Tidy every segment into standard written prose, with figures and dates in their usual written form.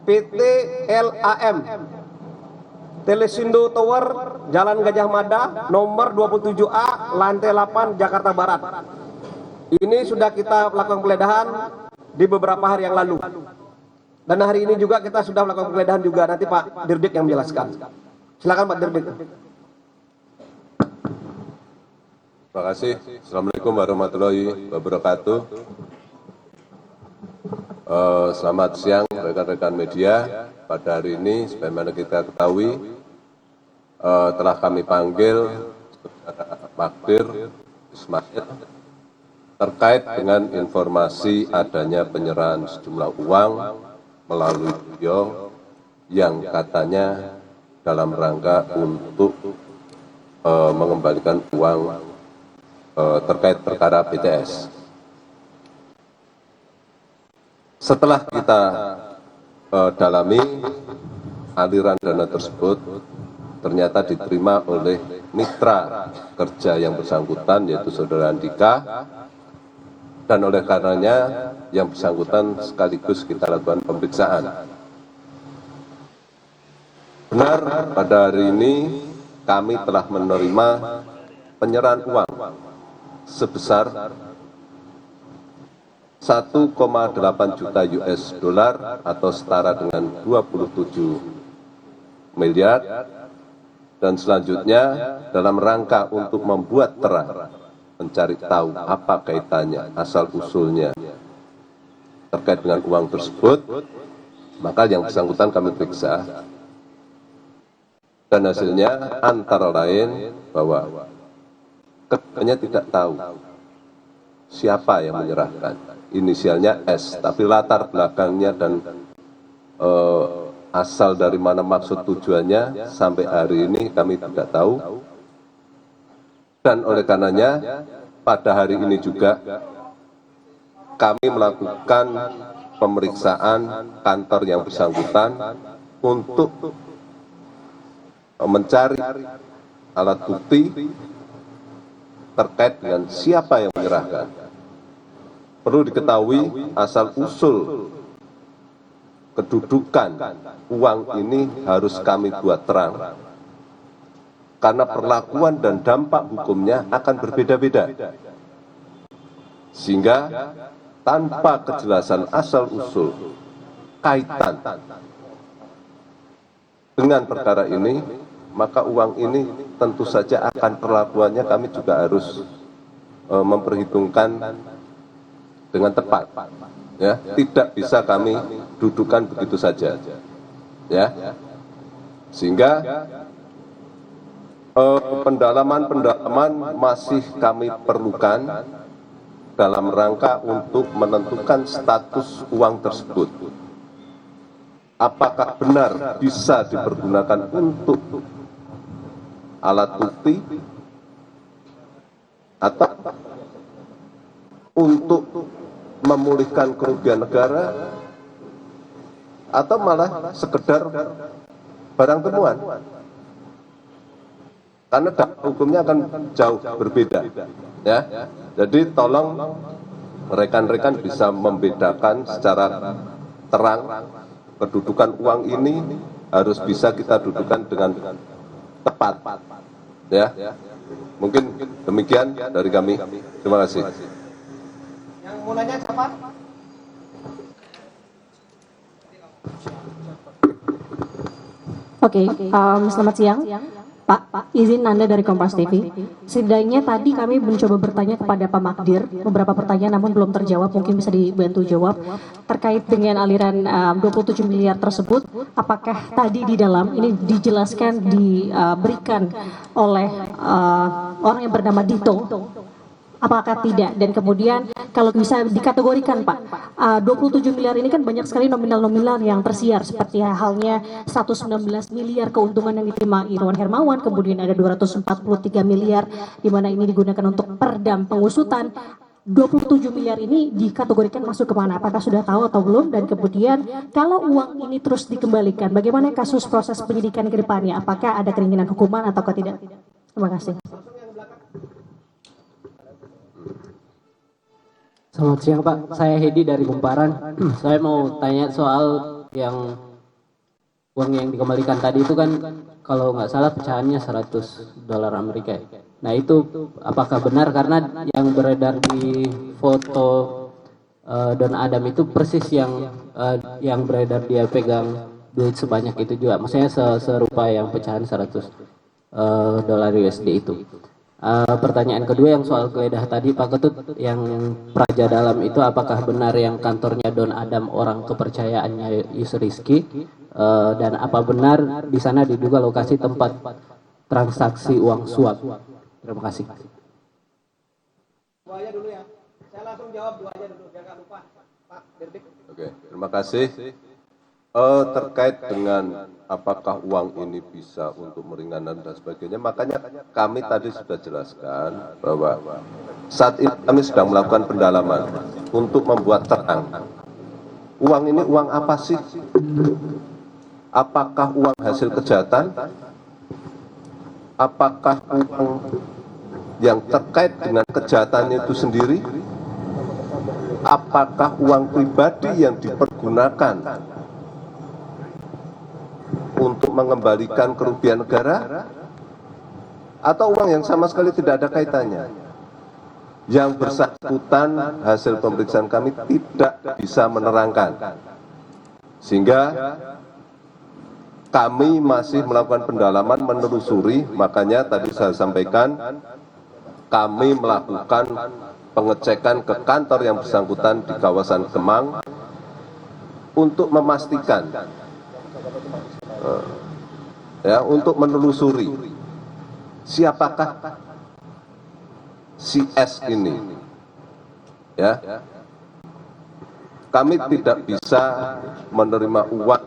PT LAM Telesindo Tower, Jalan Gajah Mada, nomor 27A, lantai 8, Jakarta Barat. Ini sudah kita lakukan penggeledahan di beberapa hari yang lalu. Dan hari ini juga kita sudah melakukan penggeledahan juga, nanti Pak Dirdik yang menjelaskan. Silakan Pak Dirdik. Terima kasih. Assalamualaikum warahmatullahi wabarakatuh. Selamat siang rekan-rekan media. Pada hari ini, sebagaimana kita ketahui, telah kami panggil Magdir Ismail terkait dengan informasi adanya penyerahan sejumlah uang melalui beliau yang katanya dalam rangka untuk mengembalikan uang terkait perkara BTS. Setelah kita dalami aliran dana tersebut, ternyata diterima oleh mitra kerja yang bersangkutan, yaitu Saudara Andika, dan oleh karenanya yang bersangkutan sekaligus kita lakukan pemeriksaan. Benar, pada hari ini kami telah menerima penyerahan uang sebesar 1,8 juta US dollar atau setara dengan 27 miliar, dan selanjutnya dalam rangka untuk membuat terang, mencari tahu apa kaitannya, asal usulnya terkait dengan uang tersebut, maka yang bersangkutan kami periksa, dan hasilnya antara lain bahwa keduanya tidak tahu siapa yang menyerahkan. Inisialnya S, tapi latar belakangnya dan asal dari mana maksud tujuannya sampai hari ini kami tidak tahu. Dan oleh karenanya pada hari ini juga kami melakukan pemeriksaan kantor yang bersangkutan untuk mencari alat bukti terkait dengan siapa yang menyerahkan. Perlu diketahui asal-usul kedudukan uang ini harus kami buat terang. Karena perlakuan dan dampak hukumnya akan berbeda-beda. Sehingga tanpa kejelasan asal-usul kaitan dengan perkara ini, maka uang ini tentu saja akan perlakuannya kami juga harus memperhitungkan dengan tepat, ya, tidak bisa kami dudukan begitu saja, ya, sehingga pendalaman masih kami perlukan dalam rangka untuk menentukan status uang tersebut, apakah benar bisa dipergunakan untuk alat bukti atau untuk memulihkan kerugian negara, atau malah sekedar barang temuan, karena dampak hukumnya akan jauh berbeda, ya. Jadi tolong rekan-rekan bisa membedakan secara terang kedudukan uang ini harus bisa kita dudukan dengan tepat, ya. Mungkin demikian dari kami. Terima kasih. Yang mau nanya siapa? Oke, selamat siang. Pak, izin Anda dari Kompas TV. Setidaknya tadi kami mencoba bertanya kepada Pak Magdir, beberapa pertanyaan namun belum terjawab, mungkin bisa dibantu jawab. Terkait dengan aliran 27 miliar tersebut, apakah tadi di dalam ini dijelaskan, diberikan oleh orang yang bernama Dito? Apakah tidak? Dan kemudian kalau bisa dikategorikan Pak, 27 miliar ini kan banyak sekali nominal-nominal yang tersiar, seperti halnya 119 miliar keuntungan yang diterima Irwan Hermawan, kemudian ada 243 miliar di mana ini digunakan untuk perdam pengusutan. 27 miliar ini dikategorikan masuk kemana? Apakah sudah tahu atau belum? Dan kemudian kalau uang ini terus dikembalikan, bagaimana kasus proses penyidikan ke depannya? Apakah ada keinginan hukuman atau tidak? Terima kasih. Selamat siang Pak, saya Hedi dari Kumparan. Saya mau tanya soal yang uang yang dikembalikan tadi itu kan kalau nggak salah pecahannya 100 dolar Amerika. Nah itu apakah benar, karena yang beredar di foto Don Adam itu persis yang beredar dia pegang duit sebanyak itu juga, maksudnya serupa yang pecahan 100 dolar USD itu. Pertanyaan kedua yang soal geledah tadi Pak Ketut, yang Praja Dalam itu apakah benar yang kantornya Don Adam orang kepercayaannya Yusuf Rizky, dan apa benar di sana diduga lokasi tempat transaksi uang suap? Terima kasih. Dua aja dulu ya. Saya langsung jawab dua aja dulu biar nggak lupa. Pak Dirdik. Oke, terima kasih. Terkait dengan apakah uang ini bisa untuk meringankan dan sebagainya, makanya kami tadi sudah jelaskan bahwa saat ini kami sedang melakukan pendalaman untuk membuat terang. Uang ini uang apa sih? Apakah uang hasil kejahatan? Apakah uang yang terkait dengan kejahatannya itu sendiri? Apakah uang pribadi yang dipergunakan untuk mengembalikan kerugian negara, atau uang yang sama sekali tidak ada kaitannya? Yang bersangkutan hasil pemeriksaan kami tidak bisa menerangkan, sehingga kami masih melakukan pendalaman, menelusuri. Makanya tadi saya sampaikan kami melakukan pengecekan ke kantor yang bersangkutan di kawasan Kemang untuk memastikan, untuk menelusuri siapakah si S ini. Ya, kami tidak bisa menerima uang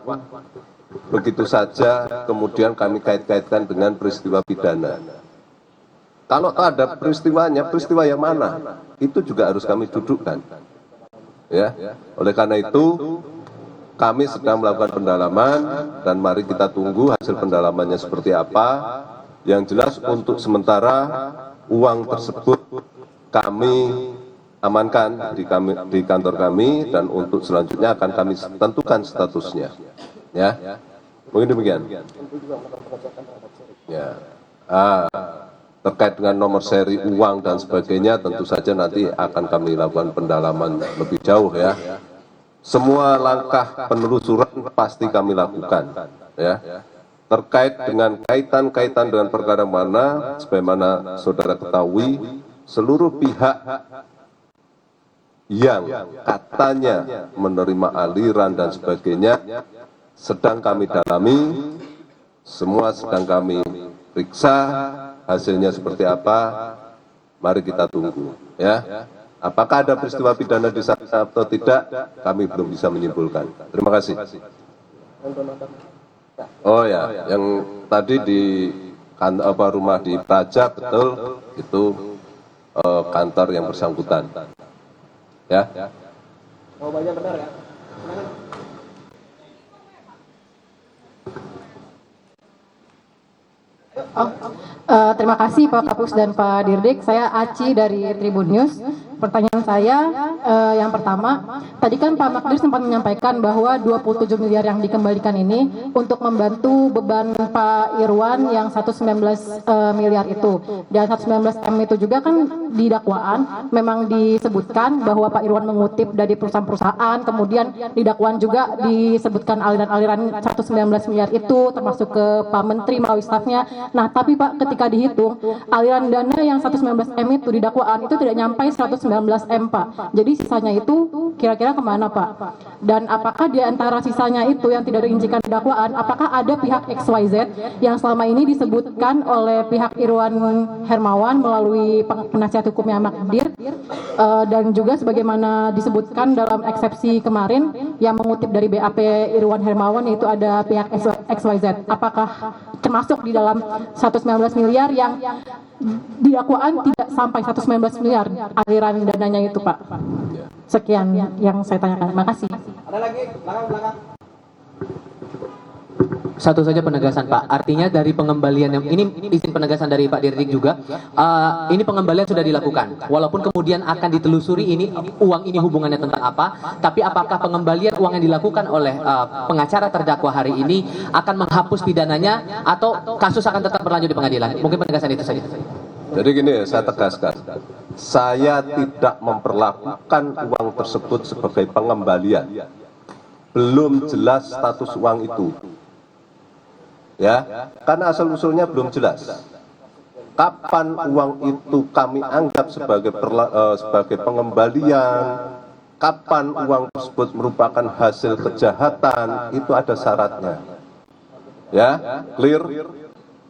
begitu saja kemudian kami kait-kaitkan dengan peristiwa pidana. Kalau ada peristiwanya, peristiwa yang mana, itu juga harus kami dudukkan. Ya, oleh karena itu kami sedang melakukan pendalaman dan mari kita tunggu hasil pendalamannya seperti apa. Yang jelas untuk sementara uang tersebut kami amankan di kantor kami, dan untuk selanjutnya akan kami tentukan statusnya. Ya, mungkin demikian. Ya, terkait dengan nomor seri uang dan sebagainya tentu saja nanti akan kami lakukan pendalaman lebih jauh ya. Semua langkah penelusuran pasti kami lakukan ya. Terkait dengan kaitan-kaitan dengan perkara mana, sebagaimana saudara ketahui, seluruh pihak yang katanya menerima aliran dan sebagainya sedang kami dalami, semua sedang kami periksa, hasilnya seperti apa, mari kita tunggu ya. Apakah ada peristiwa pidana di sana atau tidak, kami belum bisa menyimpulkan. Terima kasih. Oh ya, yang tadi di rumah di Praja, betul, itu kantor yang bersangkutan. Ya. Jawabannya benar ya. Terima kasih Pak Kapus dan Pak Dirdik. Saya Aci dari Tribun News. Pertanyaan saya yang pertama, tadi kan Pak Magdir sempat menyampaikan bahwa 27 miliar yang dikembalikan ini untuk membantu beban Pak Irwan yang 119 miliar itu. Dan 119 M itu juga kan di dakwaan memang disebutkan bahwa Pak Irwan mengutip dari perusahaan-perusahaan, kemudian di dakwaan juga disebutkan aliran-aliran 119 miliar itu termasuk ke Pak Menteri melalui stafnya. Nah, tapi Pak, ketika dihitung aliran dana yang 119 M itu di dakwaan itu tidak nyampe 119 M Pak. Jadi sisanya itu kira-kira kemana Pak? Dan apakah di antara sisanya itu yang tidak dirincikan di dakwaan, apakah ada pihak XYZ yang selama ini disebutkan oleh pihak Irwan Hermawan melalui penasihat hukumnya Magdir, dan juga sebagaimana disebutkan dalam eksepsi kemarin yang mengutip dari BAP Irwan Hermawan, yaitu ada pihak XYZ. Apakah termasuk di dalam 119 miliar yang di dakwaan tidak sampai 119 miliar aliran dananya itu Pak? Sekian yang saya tanyakan. Terima kasih. Ada lagi? Belakang. Satu saja penegasan Pak, artinya dari pengembalian yang ini izin penegasan dari Pak Dirdik juga, ini pengembalian sudah dilakukan, walaupun kemudian akan ditelusuri ini uang ini hubungannya tentang apa, tapi apakah pengembalian uang yang dilakukan oleh pengacara terdakwa hari ini akan menghapus pidananya atau kasus akan tetap berlanjut di pengadilan? Mungkin penegasan itu saja. Jadi gini ya, saya tegaskan, saya tidak memperlakukan uang tersebut sebagai pengembalian. Belum jelas status uang itu. Ya, karena asal usulnya belum jelas. Kapan uang itu kami anggap sebagai pengembalian, kapan uang tersebut merupakan hasil kejahatan, itu ada syaratnya. Ya, clear?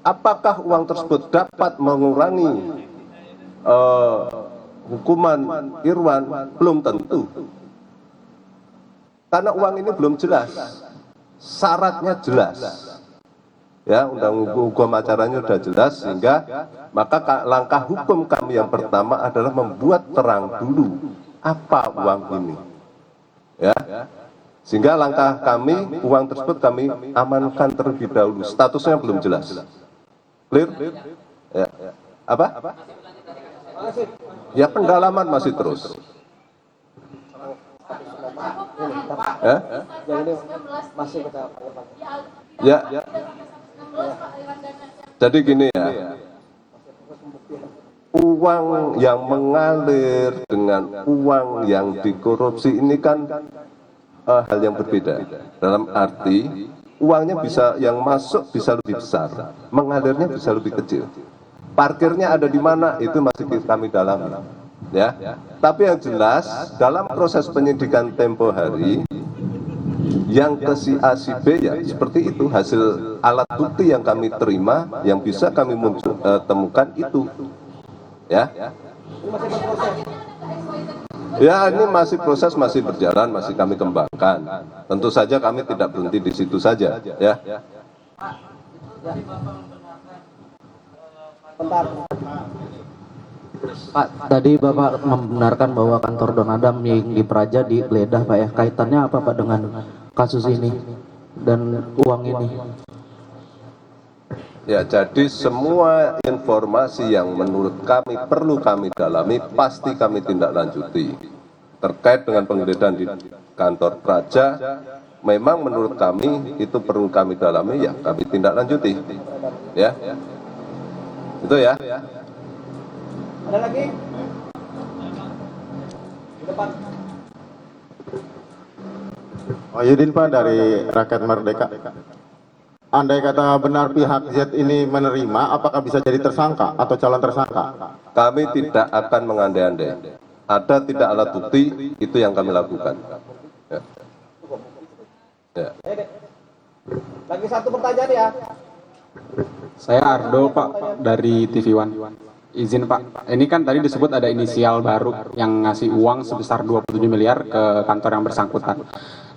Apakah uang tersebut dapat mengurangi hukuman Irwan? Belum tentu. Karena uang ini belum jelas. Syaratnya jelas. Ya, undang-undang hukum acaranya sudah jelas, sehingga maka langkah hukum kami yang pertama adalah membuat terang dulu apa uang ini. Ya, sehingga langkah kami, uang tersebut kami amankan terlebih dahulu. Statusnya belum jelas. Clear? Ya. Apa? Ya, pendalaman masih terus. Ya. Jadi gini ya, uang yang mengalir dengan uang yang dikorupsi ini kan hal yang berbeda. Dalam arti uangnya bisa, yang masuk bisa lebih besar, mengalirnya bisa lebih kecil. Parkirnya ada di mana itu masih kami dalami. Ya, tapi yang jelas dalam proses penyidikan tempo hari, yang ke si A si B ya seperti itu, hasil alat bukti yang kami terima, yang bisa kami temukan itu. Ya. Ya, ini masih proses, masih berjalan, masih kami kembangkan. Tentu saja kami tidak berhenti di situ saja. Ya. Pak, tadi Bapak membenarkan bahwa kantor Don Adam yang di Praja digeledah Pak ya. Kaitannya apa Pak dengan kasus ini dan uang ini? Ya, jadi semua informasi yang menurut kami perlu kami dalami, pasti kami tindak lanjuti. Terkait dengan penggeledahan di kantor Praja, memang menurut kami itu perlu kami dalami, ya kami tindak lanjuti. Ya, itu ya. Ada lagi? Di depan. Oh, Yudin Pak dari Rakyat Merdeka. Andai kata benar pihak Z ini menerima, apakah bisa jadi tersangka atau calon tersangka? Kami tidak akan mengandai-andai. Ada tidak alat bukti, itu yang kami lakukan. Ya. Ya. Lagi satu pertanyaan ya. Saya Ardo Pak dari TV One. Izin Pak, ini kan tadi disebut ada inisial baru yang ngasih uang sebesar 27 miliar ke kantor yang bersangkutan.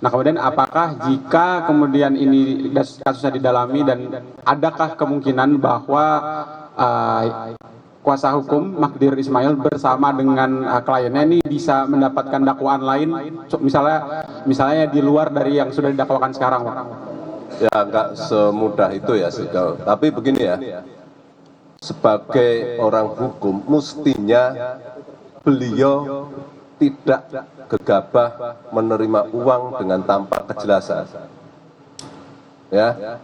Nah kemudian apakah jika kemudian ini kasusnya didalami dan adakah kemungkinan bahwa kuasa hukum Magdir Ismail bersama dengan kliennya ini bisa mendapatkan dakwaan lain, misalnya di luar dari yang sudah didakwakan sekarang Pak? Ya, nggak semudah itu ya sejauh. Tapi begini ya, sebagai orang hukum mestinya beliau tidak gegabah menerima uang dengan tanpa kejelasan. Ya,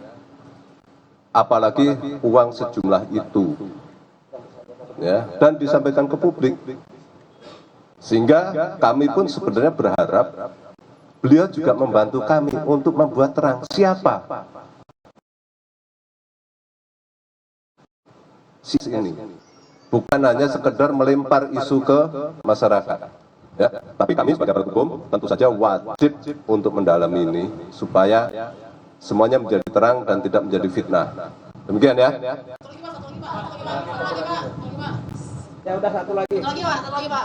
apalagi uang sejumlah itu. Ya, dan disampaikan ke publik. Sehingga kami pun sebenarnya berharap beliau juga membantu kami untuk membuat terang siapa ini, bukan hanya sekedar melempar isu ke masyarakat, ya. Tapi kami sebagai aparat hukum tentu saja wajib untuk mendalami ini supaya semuanya menjadi terang dan tidak menjadi fitnah. Demikian ya. Ya udah satu lagi. Satu lagi Pak.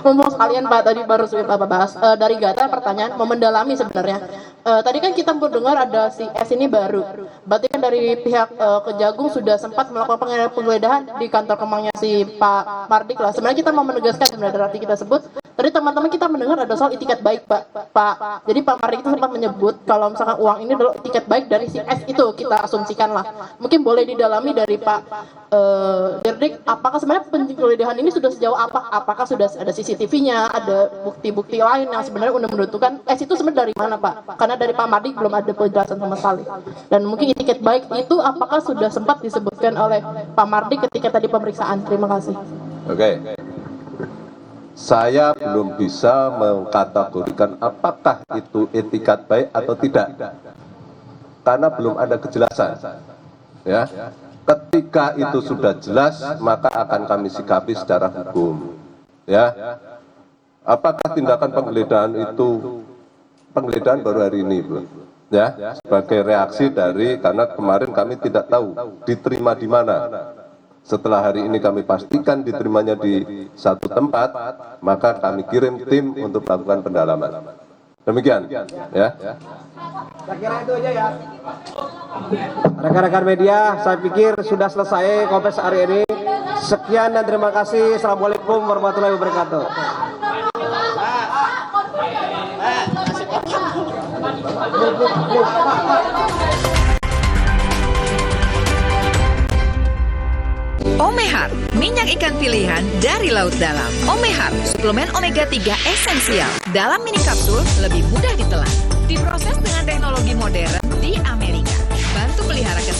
Mumpung sekalian Pak, tadi baru Bapak bahas dari Gata pertanyaan mau mendalami sebenarnya. Tadi kan kita mendengar ada si S ini baru. Berarti kan dari pihak Kejagung sudah sempat melakukan penggeledahan di kantor Kemangnya si Pak Mardik lah. Sebenarnya kita mau menegaskan sebenarnya dari kita sebut. Tadi teman-teman kita mendengar ada soal itikat baik Pak. Jadi Pak Mardik itu sempat menyebut kalau misalkan uang ini adalah itikat baik dari si S itu, kita asumsikan lah. Mungkin boleh didalami dari Pak Dirdik, apakah sebenarnya penggeledahan ini sudah sejauh apa? Apakah sudah ada CCTV-nya, ada bukti-bukti lain yang sebenarnya udah menentukan S itu sebenarnya dari mana Pak? Karena dari Pak Mardik belum ada penjelasan sama sekali. Dan mungkin etiket baik itu apakah sudah sempat disebutkan oleh Pak Mardik ketika tadi pemeriksaan? Terima kasih. Oke. Saya belum bisa mengkategorikan apakah itu etikat baik atau tidak. Karena belum ada kejelasan. Ya. Ketika itu sudah jelas, maka akan kami sikapi secara hukum. Ya. Apakah tindakan penggeledahan itu baru hari ini, Bu? Ya, sebagai reaksi dari karena kemarin kami tidak tahu diterima di mana. Setelah hari ini kami pastikan diterimanya di satu tempat, maka kami kirim tim untuk melakukan pendalaman. Demikian, ya. Saya kira itu aja ya. Rekan-rekan media, saya pikir sudah selesai konferensi hari ini. Sekian dan terima kasih. Assalamualaikum warahmatullahi wabarakatuh. Omehar, minyak ikan pilihan dari laut dalam. Omehar, suplemen omega 3 esensial. Dalam mini kapsul, lebih mudah ditelan. Diproses dengan teknologi modern di Amerika. Bantu pelihara